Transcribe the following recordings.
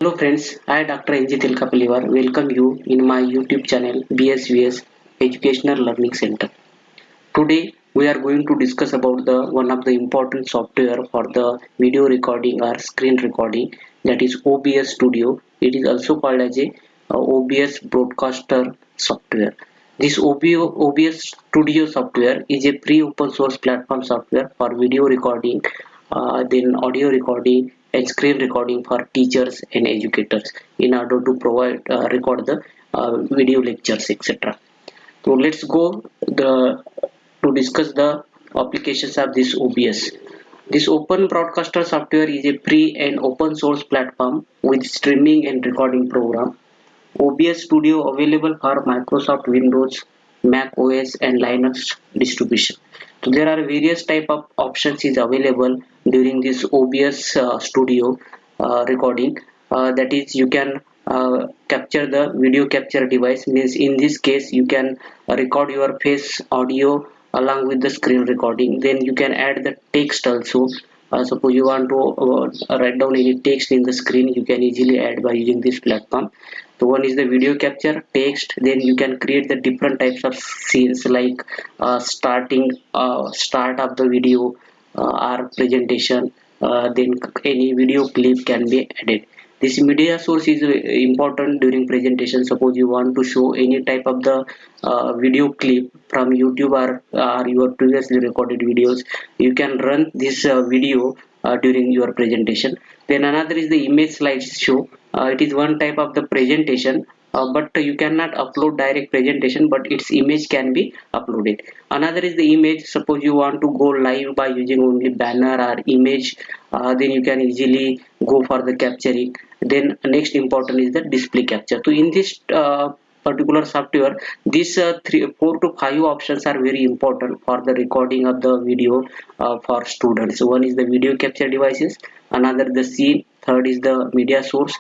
Hello friends, I Dr. NG Tilkapalivar welcome you in my YouTube channel BSVS Educational Learning Center. Today we are going to discuss about the one of the important software for the video recording or screen recording, that is OBS Studio. It is also called as a OBS Broadcaster software. This OBS Studio software is a free open source platform software for video recording, then audio recording and screen recording for teachers and educators in order to provide record the video lectures, etc. So let's go the to discuss the applications of this OBS. This Open Broadcaster software is a free and open source platform with streaming and recording program. OBS Studio available for Microsoft Windows, Mac OS and Linux distribution. So there are various type of options is available during this OBS Studio recording. That is, you can capture the video capture device. Means in this case you can record your face audio along with the screen recording. Then you can add the text also. Suppose you want to write down any text in the screen, you can easily add by using this platform. So one is the video capture text. Then you can create the different types of scenes like start of the video or presentation. Then any video clip can be added. This media source is important during presentation. Suppose you want to show any type of the video clip from YouTube or your previously recorded videos, you can run this video during your presentation. Then another is the image slideshow. It is one type of the presentation, but you cannot upload direct presentation, but its image can be uploaded. Another is the image. Suppose you want to go live by using only banner or image, then you can easily go for the capturing. Then next important is the display capture. So in this particular software, these 4 to 5 options are very important for the recording of the video for students. So one is the video capture devices, another the scene, third is the media source,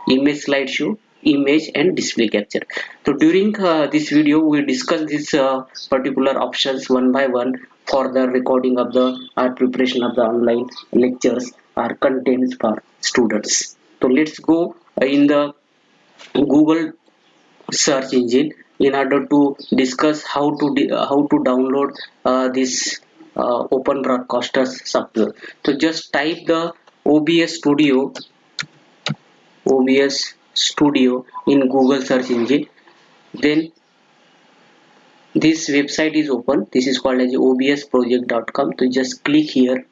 image slideshow, image and display capture. So during this video we discuss these particular options one by one for the recording of the preparation of the online lectures or contents for students. So let's go in the Google search engine in order to discuss how to download this open broadcasters software. So just type the OBS Studio OBS Studio in Google search engine. Then this website is open. This is called as obsproject.com. So just click here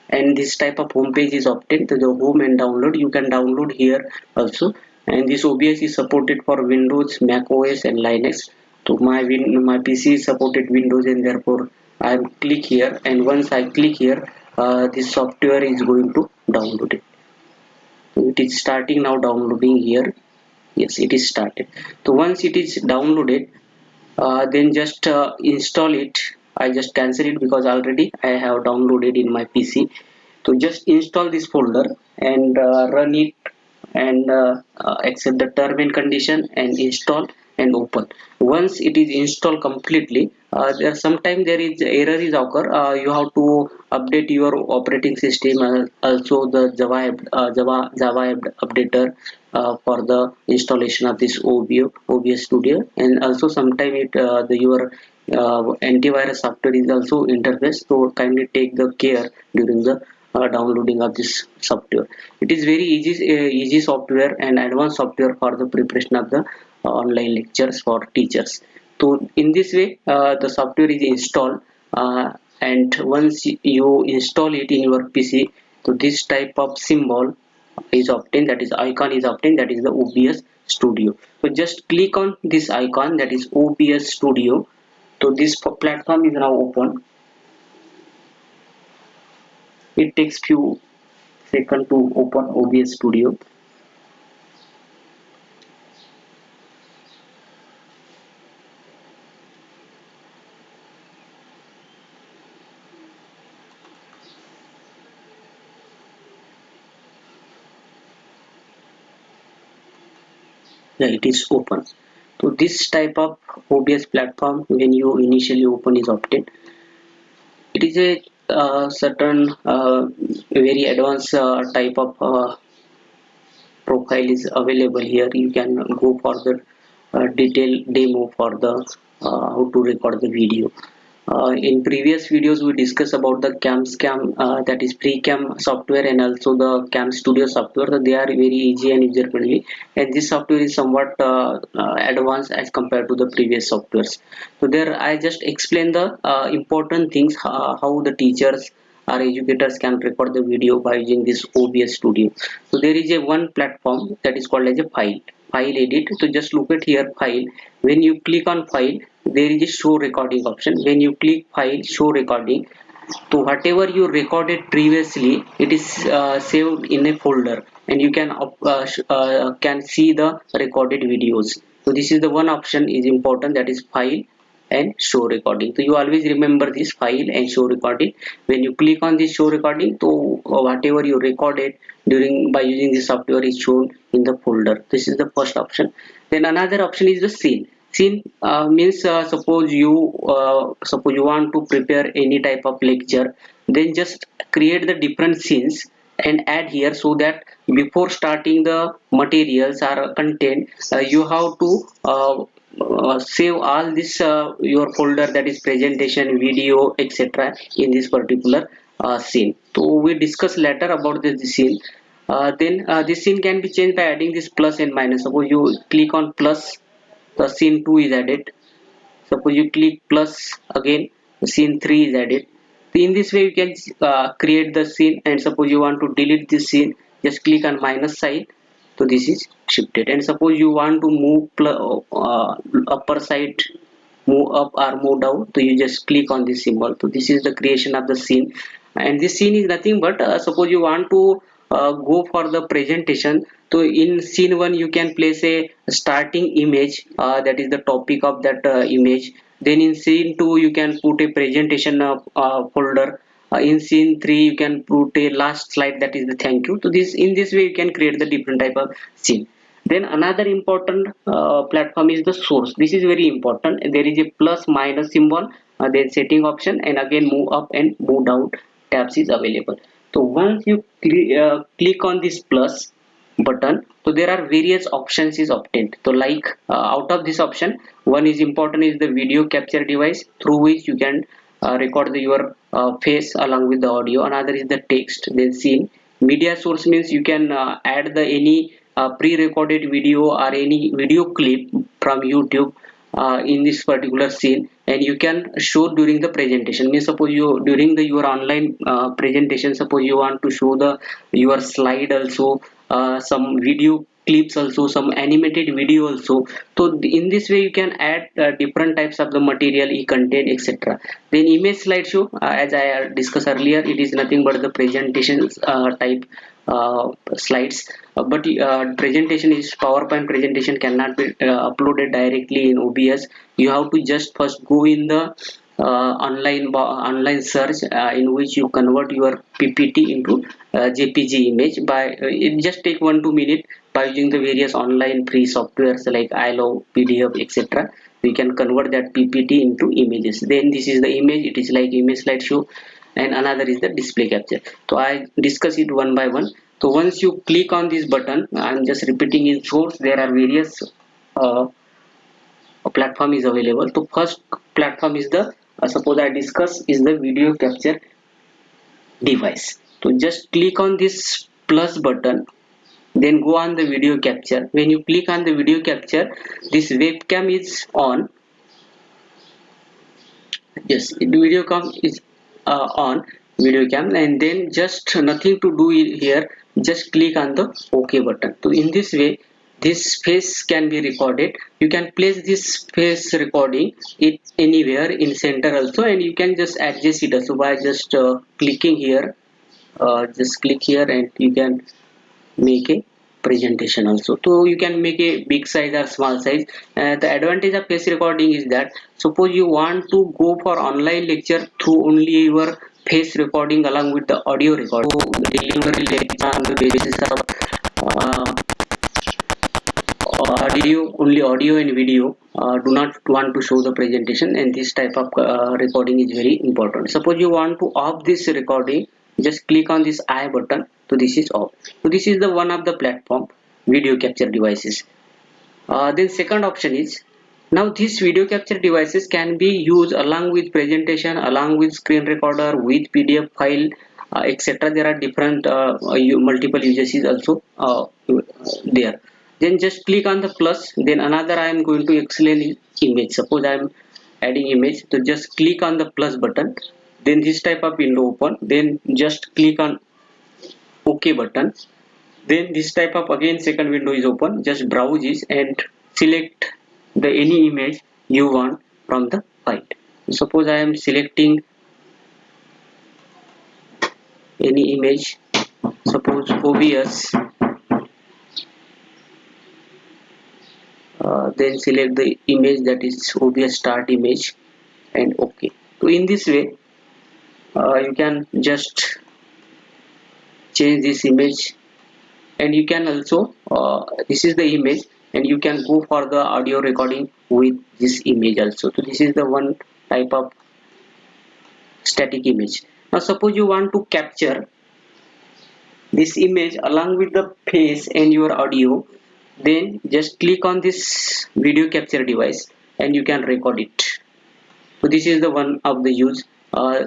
and this type of home page is obtained. To the home and download, you can download here also. And this OBS is supported for Windows, Mac OS and Linux. So my PC is supported Windows, and therefore I click here, and once I click here, this software is going to download it. So it is starting now downloading here. Yes, it is started. So once it is downloaded, then just install it. I just cancel it because already I have downloaded in my PC. So just install this folder and run it, and accept the term and condition and install and open. Once it is installed completely, there sometime there is error is occur. You have to update your operating system, also the Java updater for the installation of this OBS Studio. And also sometime your antivirus software is also interface, so kindly take the care during the downloading of this software. It is very easy software and advanced software for the preparation of the online lectures for teachers. So in this way the software is installed, and once you install it in your PC, so this type of symbol is obtained, that is icon is obtained, that is the OBS Studio. So just click on this icon, that is OBS Studio. So this platform is now open. It takes few seconds to open OBS Studio. Yeah, it is open. So this type of OBS platform, when you initially open, is obtained. It is a certain very advanced type of profile is available here. You can go for the detailed demo for the how to record the video. In previous videos we discussed about the CamScam, that is pre-cam software, and also the Cam Studio software. So they are very easy and user friendly, and this software is somewhat advanced as compared to the previous softwares. So there I just explain the important things, how the teachers or educators can record the video by using this OBS Studio. So there is a one platform that is called as a file edit. So just look at here, file. When you click on file, there is a show recording option. When you click file, show recording, so whatever you recorded previously, it is saved in a folder, and you can see the recorded videos. So this is the one option is important, that is file and show recording. So you always remember this file and show recording. When you click on this show recording, so whatever you recorded during by using this software is shown in the folder. This is the first option. Then another option is the scene. Means suppose you want to prepare any type of lecture, then just create the different scenes and add here, so that before starting the materials or content, you have to save all this your folder, that is presentation, video, etc. in this particular scene. So we discuss later about this scene. Then this scene can be changed by adding this plus and minus. Suppose you click on plus, the scene 2 is added. Suppose you click plus again, the scene 3 is added. So in this way you can create the scene, and suppose you want to delete this scene, just click on minus side, so this is shifted. And suppose you want to move upper side, move up or move down, so you just click on this symbol. So this is the creation of the scene, and this scene is nothing but suppose you want to go for the presentation. So in scene 1 you can place a starting image, that is the topic of that image. Then in scene 2 you can put a presentation folder. In scene 3 you can put a last slide, that is the thank you. So this, in this way you can create the different type of scene. Then another important platform is the source. This is very important. There is a plus minus symbol, then setting option, and again move up and move down tabs is available. So once you click on this plus button, so there are various options is obtained. So like out of this option, one is important is the video capture device, through which you can record your face along with the audio. Another is the text, then scene. Media source means you can add the any pre-recorded video or any video clip from YouTube in this particular scene, and you can show during the presentation. Means suppose you during the your online presentation, suppose you want to show the your slide also, some video clips also, some animated video also. So in this way you can add different types of the material, e-content, etc. Then image slideshow, as I discussed earlier, it is nothing but the presentation type slides, but presentation is PowerPoint presentation cannot be uploaded directly in OBS. You have to just first go in the online search, in which you convert your PPT into JPG image. By it just take 1-2 minutes by using the various online free softwares like iLove, PDF, etc. We can convert that PPT into images. Then this is the image, it is like image slideshow, and another is the display capture. So I discuss it one by one. So once you click on this button, I'm just repeating in short, there are various platform is available. So first platform is the suppose I discuss is the video capture device. So just click on this plus button, then go on the video capture. When you click on the video capture, this webcam is on. Yes, the video cam is on video cam, and then just nothing to do here, just click on the OK button. So in this way this face can be recorded. You can place this face recording it anywhere in center also, and you can just adjust it also by just clicking here. Just click here and you can make a presentation also. So you can make a big size or small size. The advantage of face recording is that suppose you want to go for online lecture through only your face recording along with the audio recording, so deliver lecture on the basis of audio video, only audio and video, do not want to show the presentation, and this type of recording is very important. Suppose you want to off this recording, just click on this I button. So this is off. So this is the one of the platform video capture devices. Then second option is, now these video capture devices can be used along with presentation, along with screen recorder, with PDF file, etc. There are different multiple uses also there. Then just click on the plus. Then another I am going to explain image. Suppose I am adding image, so just click on the plus button. Then this type of window open. Then just click on OK button. Then this type of again second window is open. Just browse it and select the any image you want from the file. Suppose I am selecting any image, suppose OBS, then select the image, that is OBS start image, and OK. So in this way you can just change this image, and you can also this is the image, and you can go for the audio recording with this image also. So this is the one type of static image. Now suppose you want to capture this image along with the face and your audio, then just click on this video capture device and you can record it. So this is the one of the use.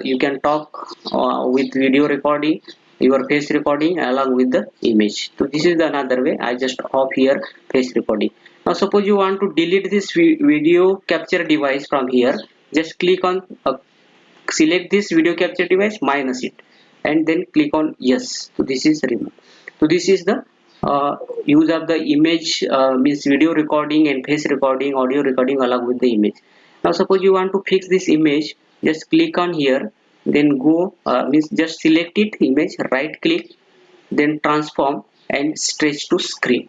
You can talk with video recording, your face recording along with the image. So this is the another way. I just off here face recording. Now suppose you want to delete this video capture device from here, just click on select this video capture device minus it, and then click on yes. So this is remove. So this is the use of the image, means video recording and face recording, audio recording along with the image. Now suppose you want to fix this image, just click on here, then go means just select it image, right click, then transform and stretch to screen.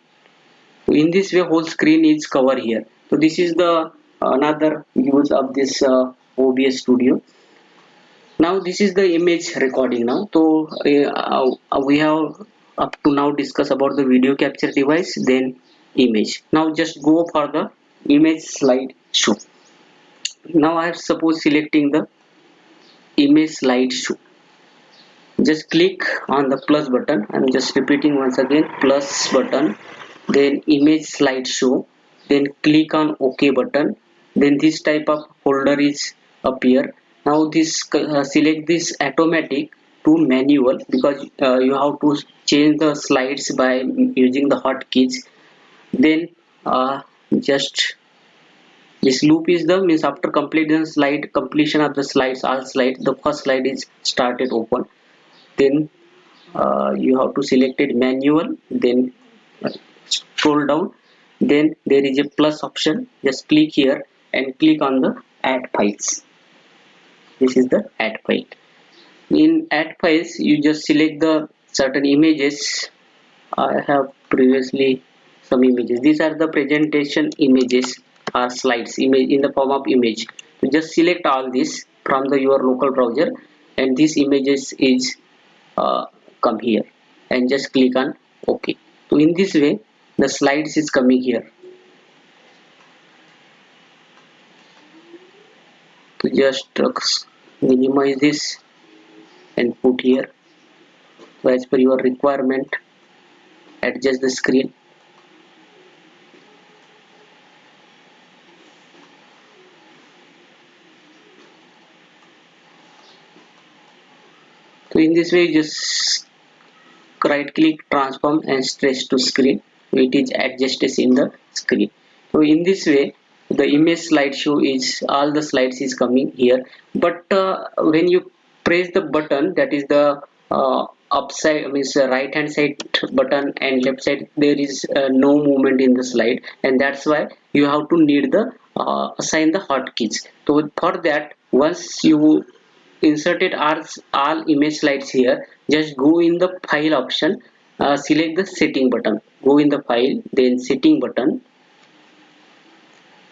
So in this way whole screen is covered here. So this is the another use of this OBS Studio. Now this is the image recording. Now so we have up to now discuss about the video capture device, then image. Now just go for the image slide show. Now I suppose selecting the image slide show, just click on the plus button. I'm just repeating once again, plus button, then image slide show, then click on OK button. Then this type of folder is appear. Now this select this automatic to manual, because you have to change the slides by using the hotkeys. Then just this loop is the means after completion of the slides, all slides, the first slide is started open. Then you have to select it manual, then scroll down, then there is a plus option, just click here and click on the add files. This is the add file. In add files you just select the certain images. I have previously some images. These are the presentation images or slides image in the form of image. So just select all this from the your local browser, and these images is come here, and just click on OK. So in this way the slides is coming here. So just minimize this and put here. So as per your requirement, adjust the screen. So in this way just right click, transform and stretch to screen. It is adjusted in the screen. So in this way the image slideshow is all the slides is coming here. But when you press the button, that is the upside means right hand side button and left side, there is no movement in the slide, and that's why you have to need the assign the hotkeys. So for that, once you inserted all image slides here, just go in the file option, select the setting button, go in the file, then setting button.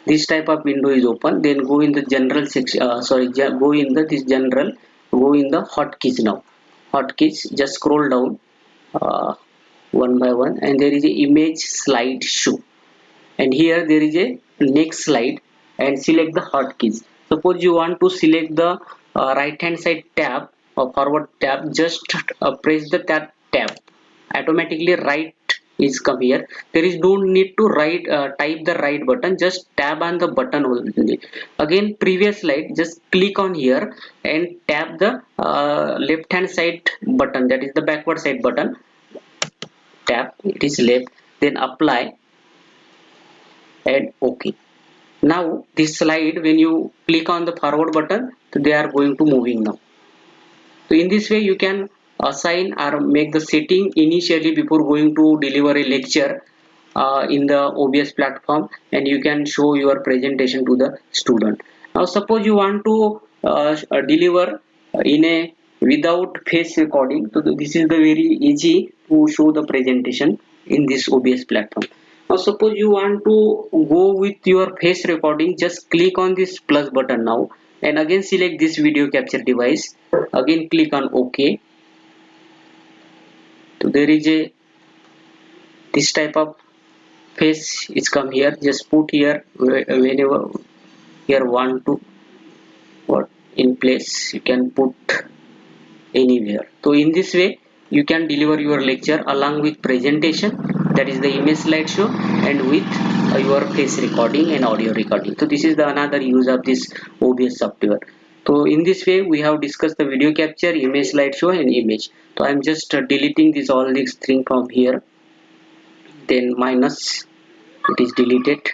This type of window is open. Then go in the general section, go in the this general, go in the hotkeys. Now hotkeys, just scroll down one by one, and there is a image slide show. and here there is a next slide, and select the hotkeys. Suppose you want to select the right hand side tab or forward tab, just press the tab, automatically right is come here. There is no need to type the right button, just tab on the button only. Again previous slide, just click on here and tap the left hand side button, that is the backward side button. Tap, it is left, then apply and OK. Now this slide, when you click on the forward button, they are going to moving now. So in this way you can assign or make the setting initially before going to deliver a lecture in the OBS platform, and you can show your presentation to the student. Now suppose you want to deliver in a without face recording, so this is the very easy to show the presentation in this OBS platform. Now suppose you want to go with your face recording, just click on this plus button now, and again select this video capture device, again click on OK. So there is a this type of face is come here, just put here whenever here want to what in place, you can put anywhere. So in this way you can deliver your lecture along with presentation, that is the image slideshow, and with your face recording and audio recording. So this is the another use of this OBS software. So in this way we have discussed the video capture, image slideshow and image. So I am just deleting this all these thing from here, then minus, it is deleted.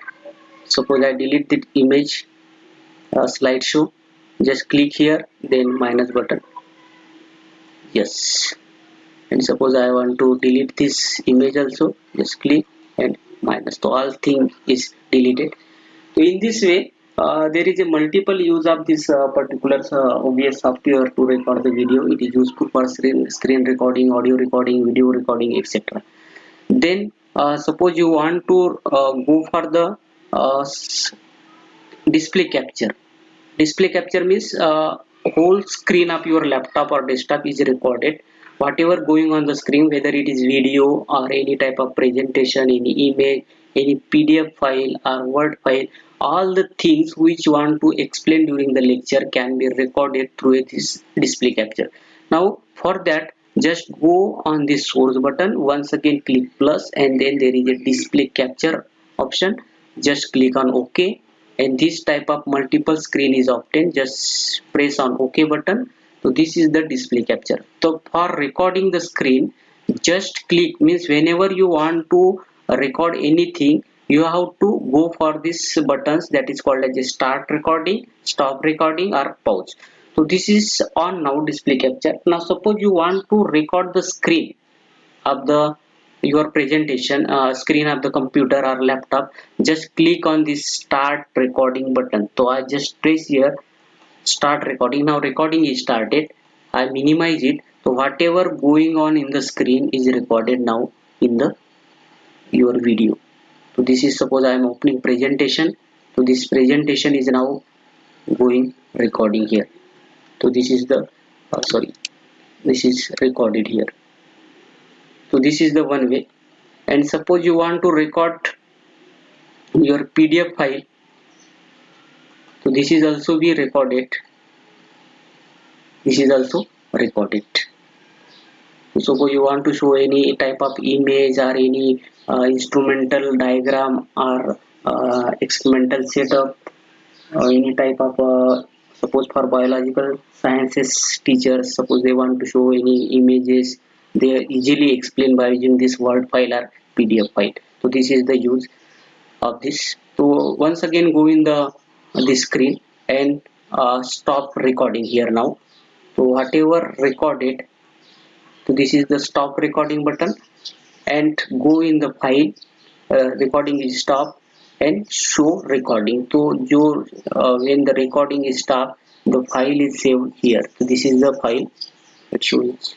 Suppose I delete the image slideshow, just click here, then minus button, yes. And suppose I want to delete this image also, just click and minus, so all thing is deleted. So in this way there is a multiple use of this particular OBS software to record the video. It is useful for screen recording, audio recording, video recording, etc. Then suppose you want to go for the uh, display capture. Display capture means whole screen of your laptop or desktop is recorded. Whatever going on the screen, whether it is video or any type of presentation, any image, any PDF file or Word file, all the things which you want to explain during the lecture can be recorded through this display capture. Now for that, just go on this source button, once again click plus, and then there is a display capture option, just click on OK, and this type of multiple screen is obtained, just press on OK button. So this is the display capture. So for recording the screen, just click, means whenever you want to record anything, you have to go for these buttons, that is called as a start recording, stop recording or pause. So this is on now display capture. Now suppose you want to record the screen of the your presentation, screen of the computer or laptop, just click on this start recording button. So I just press here start recording. Now recording is started, I minimize it, so whatever going on in the screen is recorded now in the your video. So this is, suppose I am opening presentation, so this presentation is now going recording here. So this is the sorry, this is recorded here. So this is the one way. And suppose you want to record your PDF file, so this is also be recorded, this is also recorded. So suppose you want to show any type of image or any instrumental diagram or experimental setup or any type of suppose for biological sciences teachers, suppose they want to show any images, they easily explain by using this word file or PDF file. So this is the use of this. So once again go in the this screen and stop recording here now. So whatever recorded, so this is the stop recording button, and go in the file, recording is stop, and show recording. So your when the recording is stopped, the file is saved here. So this is the file, it shows.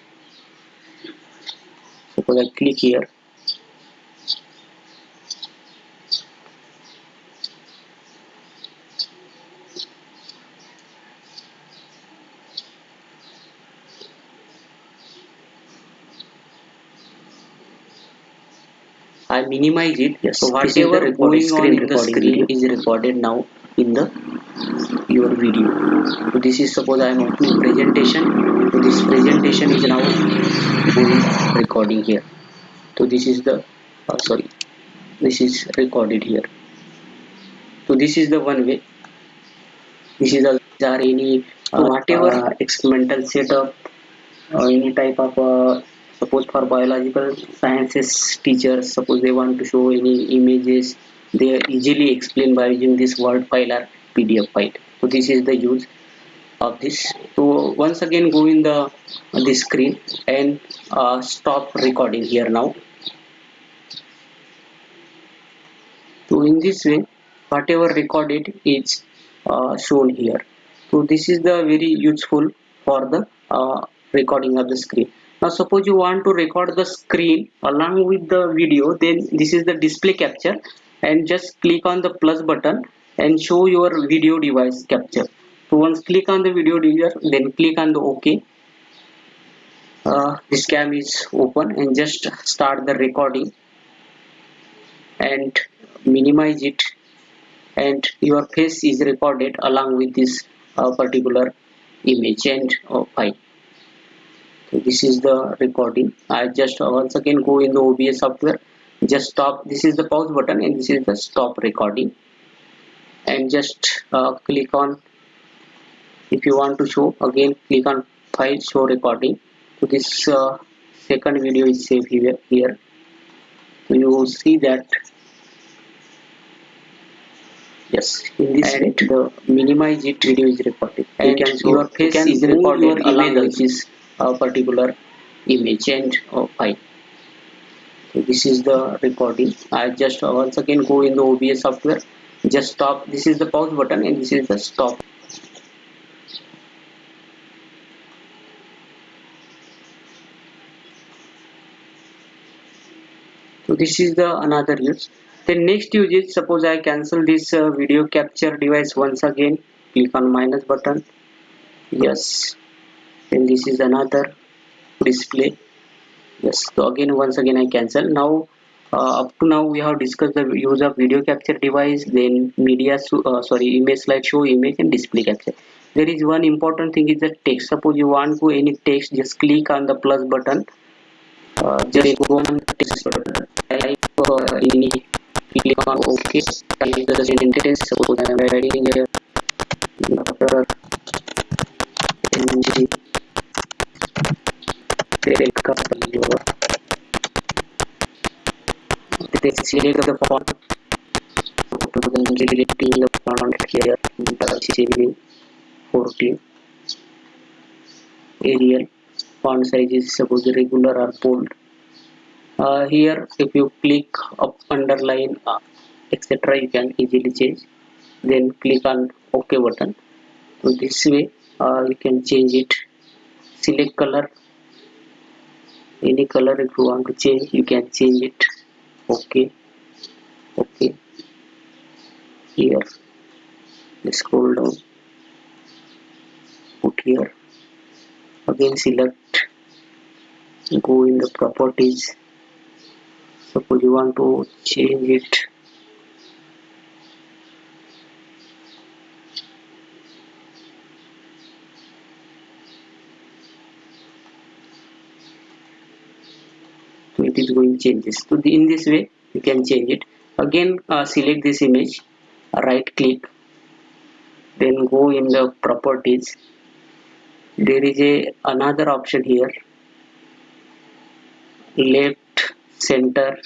Suppose I click here, I minimize it. Yes, So this is the whatever recorded going on in the recording screen video. is recorded now in the your video. So this is, suppose I am opening presentation. So this presentation is now going recording here. So this is the sorry, this is recorded here. So this is the one way. This is are any whatever experimental setup or any type of suppose for biological sciences teachers, suppose they want to show any images, they easily explain by using this word file or PDF file. So this is the use of this. So once again go in the screen and stop recording here now. So in this way, whatever recorded is shown here. So this is the very useful for the recording of the screen. Now suppose you want to record the screen along with the video, then this is the display capture, and just click on the plus button and show your video device capture. So once click on the video device, then click on the OK. This cam is open and just start the recording and minimize it, and your face is recorded along with this particular image and file. So this is the recording. I just once again go in the OBS software, just stop. This is the pause button and this is the stop recording, and just click on, if you want to show again, click on file, show recording. So this second video is saved here. So you will see that. Yes, in this way the minimize it video is recorded, and your face is recorded along with this particular image and file. So this is the recording. I just once again go in the OBS software, just stop. This is the pause button and this is the stop. So this is the another use. The next use is, suppose I cancel this video capture device once again, click on minus button. Yes, then this is another display. Yes, so again once again I cancel. Now up to now we have discussed the use of video capture device, then media sorry, image slideshow, image and display capture. There is one important thing is the text. Suppose you want to any text, just click on the plus button, just go on the text button, type any, click on OK, type the sentence. Suppose I am writing here Dr. NG Telka, they select the font. Then selecting the font here, the 14. Arial font size is suppose regular or bold. Here if you click up, underline, etc., you can easily change. Then click on OK button. So this way you can change it. Select color, any color if you want to change, you can change it. OK, OK. Here let's scroll down, put here, again select, go in the properties. Suppose you want to change it, so it is going changes. So in this way you can change it. Again select this image, right click, then go in the properties. There is a another option here, left, center,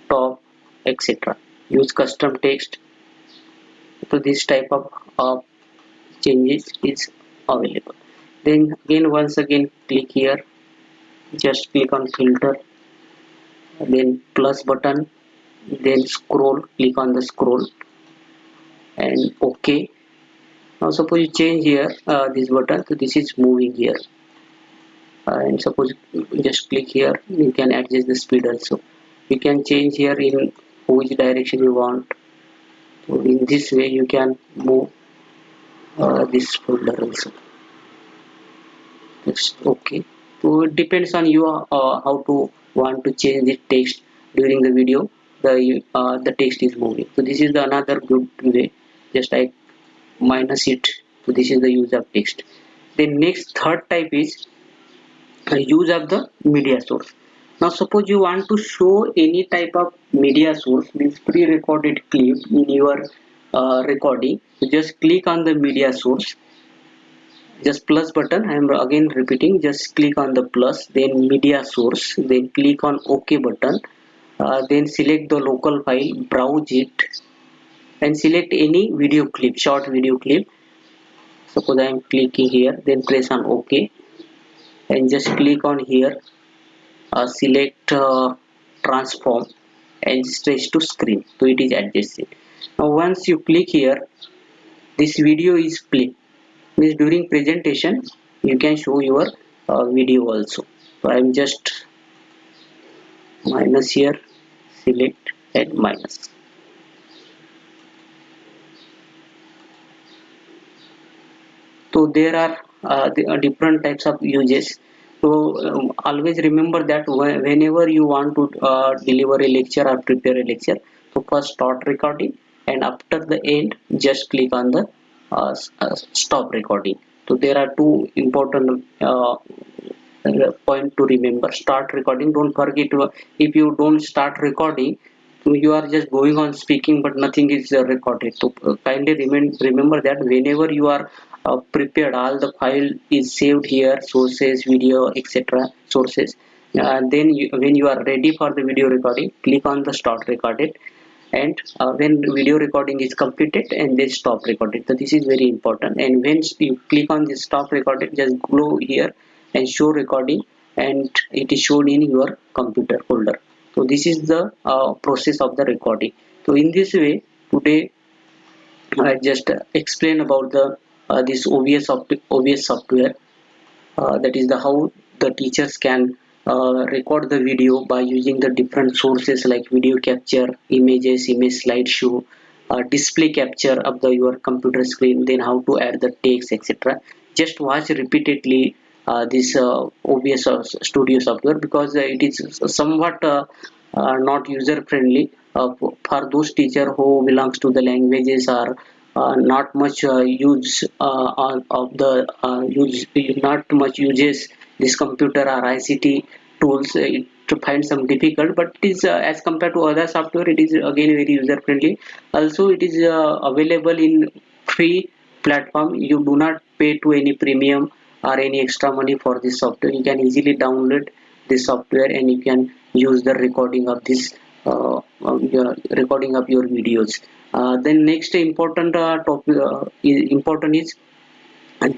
top, etc. Use custom text. So this type of changes is available. Then again once again click here, just click on filter, then plus button, then scroll, click on the scroll and OK. Now suppose you change here this button, so this is moving here, and suppose just click here, you can adjust the speed also. You can change here in which direction you want. So in this way you can move this folder also. Just OK. So it depends on you how to want to change the text during the video the text is moving. So this is the another good way. Just I minus it. So this is the use of text. Then next third type is use of the media source. Now suppose you want to show any type of media source, means pre-recorded clip in your recording. So just click on the media source, just plus button. I am again repeating, just click on the plus, then media source, then click on OK button, then select the local file, browse it, and select any video clip, short video clip. Suppose I am clicking here, then press on OK, and just click on here, select transform, and stretch to screen, so it is adjusted. Now once you click here, this video is play, means during presentation you can show your video also. So I am just minus here, select and minus. So there are different types of uses. So always remember that whenever you want to deliver a lecture or prepare a lecture, so first start recording, and after the end just click on the stop recording. So there are two important point to remember. Start recording, don't forget to, if you don't start recording, so you are just going on speaking but nothing is recorded. So kindly remember that whenever you are prepared, all the file is saved here, sources, video, etc. sources. Then when you are ready for the video recording, click on the start recorded, and when video recording is completed, and then stop recording. So this is very important, and when you click on the stop recording, just go here and show recording, and it is shown in your computer folder. So this is the process of the recording. So in this way today I just explain about the this OBS software, that is the how the teachers can record the video by using the different sources like video capture, images, image slideshow, display capture of the your computer screen, then how to add the text, etc. Just watch repeatedly this OBS studio software, because it is somewhat not user friendly for those teacher who belongs to the languages, or not much use of the use, not much uses this computer or ICT tools, to find some difficult, but it is as compared to other software, it is again very user friendly. Also it is available in free platform. You do not pay to any premium or any extra money for this software. You can easily download this software and you can use the recording of this recording of your videos. Then next important topic important is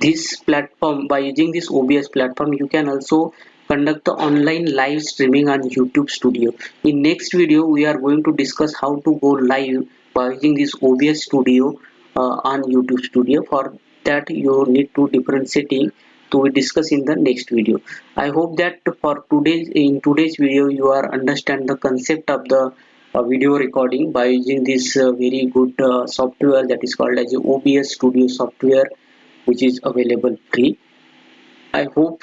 this platform. By using this OBS platform, you can also conduct the online live streaming on YouTube Studio. In next video we are going to discuss how to go live by using this OBS Studio on YouTube Studio. For that you need to different setting, to we discuss in the next video. I hope that for today's video you are understand the concept of the video recording by using this very good software, that is called as OBS Studio software, which is available free. I hope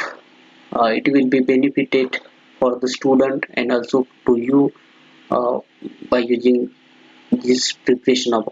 it will be benefited for the student and also to you by using this preparation of